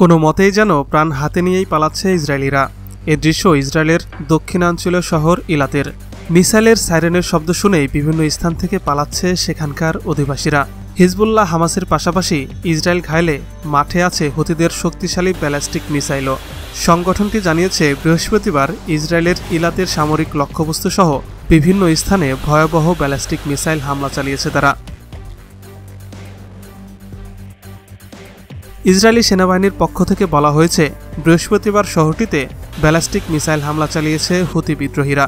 কোনো মতেই যেন প্রাণ হাতে নিয়েই পালাচ্ছে ইসরায়েলিরা। এ দৃশ্য ইসরায়েলের দক্ষিণাঞ্চলীয় শহর ইলাতের। মিসাইলের সাইরেনের শব্দ শুনেই বিভিন্ন স্থান থেকে পালাচ্ছে সেখানকার অধিবাসীরা। হিজবুল্লাহ হামাসের পাশাপাশি ইসরায়েল ঘায়েলে মাঠে আছে হুতিদের শক্তিশালী ব্যালিস্টিক মিসাইলও। সংগঠনটি জানিয়েছে বৃহস্পতিবার ইসরায়েলের ইলাতের সামরিক লক্ষ্যবস্তু সহ বিভিন্ন স্থানে ভয়াবহ ব্যালিস্টিক মিসাইল হামলা চালিয়েছে তারা। ইসরায়েলি সেনাবাহিনীর পক্ষ থেকে বলা হয়েছে, বৃহস্পতিবার শহরটিতে ব্যালিস্টিক মিসাইল হামলা চালিয়েছে হুতি বিদ্রোহীরা।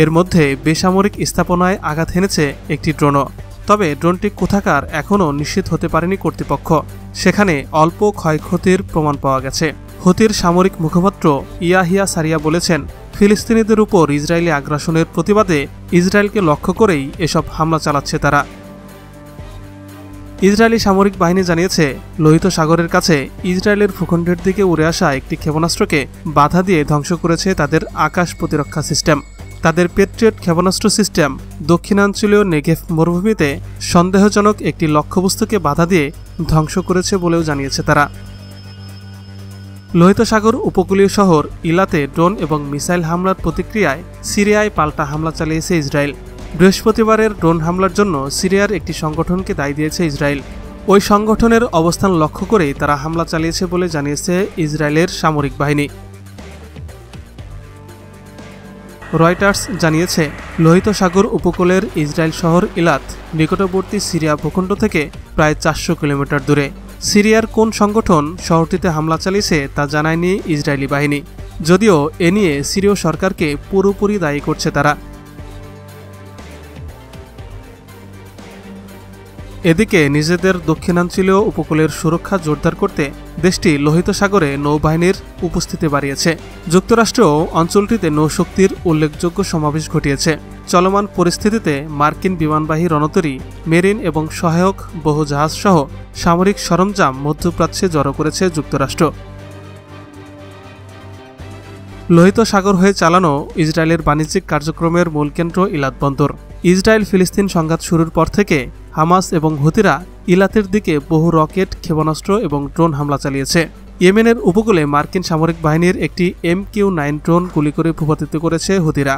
এর মধ্যে বেসামরিক স্থাপনায় আঘাত হেনেছে একটি ড্রোনও। তবে ড্রোনটি কোথাকার এখনও নিশ্চিত হতে পারেনি কর্তৃপক্ষ। সেখানে অল্প ক্ষয়ক্ষতির প্রমাণ পাওয়া গেছে। হুতির সামরিক মুখপাত্র ইয়াহিয়া সারিয়া বলেছেন, ফিলিস্তিনিদের উপর ইসরায়েলি আগ্রাসনের প্রতিবাদে ইসরায়েলকে লক্ষ্য করেই এসব হামলা চালাচ্ছে তারা। ইসরায়েলি সামরিক বাহিনী জানিয়েছে, লোহিত সাগরের কাছে ইসরায়েলের ভূখণ্ডের দিকে উড়ে আসা একটি ক্ষেপণাস্ত্রকে বাধা দিয়ে ধ্বংস করেছে তাদের আকাশ প্রতিরক্ষা সিস্টেম। তাদের পেট্রিয়ট ক্ষেপণাস্ত্র সিস্টেম দক্ষিণাঞ্চলীয় নেগেভ মরুভূমিতে সন্দেহজনক একটি লক্ষ্যবস্তুকে বাধা দিয়ে ধ্বংস করেছে বলেও জানিয়েছে তারা। লোহিত সাগর উপকূলীয় শহর ইলাতে ড্রোন এবং মিসাইল হামলার প্রতিক্রিয়ায় সিরিয়ায় পাল্টা হামলা চালিয়েছে ইসরায়েল। বৃহস্পতিবারের ড্রোন হামলার জন্য সিরিয়ার একটি সংগঠনকে দায়ী দিয়েছে ইসরায়েল। ওই সংগঠনের অবস্থান লক্ষ্য করেই তারা হামলা চালিয়েছে বলে জানিয়েছে ইসরায়েলের সামরিক বাহিনী। রয়টার্স জানিয়েছে, লোহিত সাগর উপকূলের ইসরায়েল শহর ইলাত নিকটবর্তী সিরিয়া ভূখণ্ড থেকে প্রায় 400 কিলোমিটার দূরে। সিরিয়ার কোন সংগঠন শহরটিতে হামলা চালিয়েছে তা জানায়নি ইসরায়েলি বাহিনী, যদিও এ নিয়ে সিরীয় সরকারকে পুরোপুরি দায়ী করছে তারা। এদিকে নিজেদের দক্ষিণাঞ্চলীয় উপকূলের সুরক্ষা জোরদার করতে দেশটি লোহিত সাগরে নৌবাহিনীর উপস্থিতি বাড়িয়েছে। যুক্তরাষ্ট্র অঞ্চলটিতে নৌশক্তির উল্লেখযোগ্য সমাবেশ ঘটিয়েছে। চলমান পরিস্থিতিতে মার্কিন বিমানবাহী রণতরী, মেরিন এবং সহায়ক বহু জাহাজ সহ সামরিক সরঞ্জাম মধ্যপ্রাচ্যে জড়ো করেছে যুক্তরাষ্ট্র। লোহিত সাগর হয়ে চালানো ইসরায়েলের বাণিজ্যিক কার্যক্রমের মূল কেন্দ্র ইলাত বন্দর। ইসরায়েল ফিলিস্তিন সংঘাত শুরুর পর থেকে হামাস এবং হুতিরা ইলাতের দিকে বহু রকেট, ক্ষেপণাস্ত্র এবং ড্রোন হামলা চালিয়েছে। ইয়েমেনের উপকূলে মার্কিন সামরিক বাহিনীর একটি MQ-9 ড্রোন গুলি করে ভূপাতিত করেছে হুতিরা।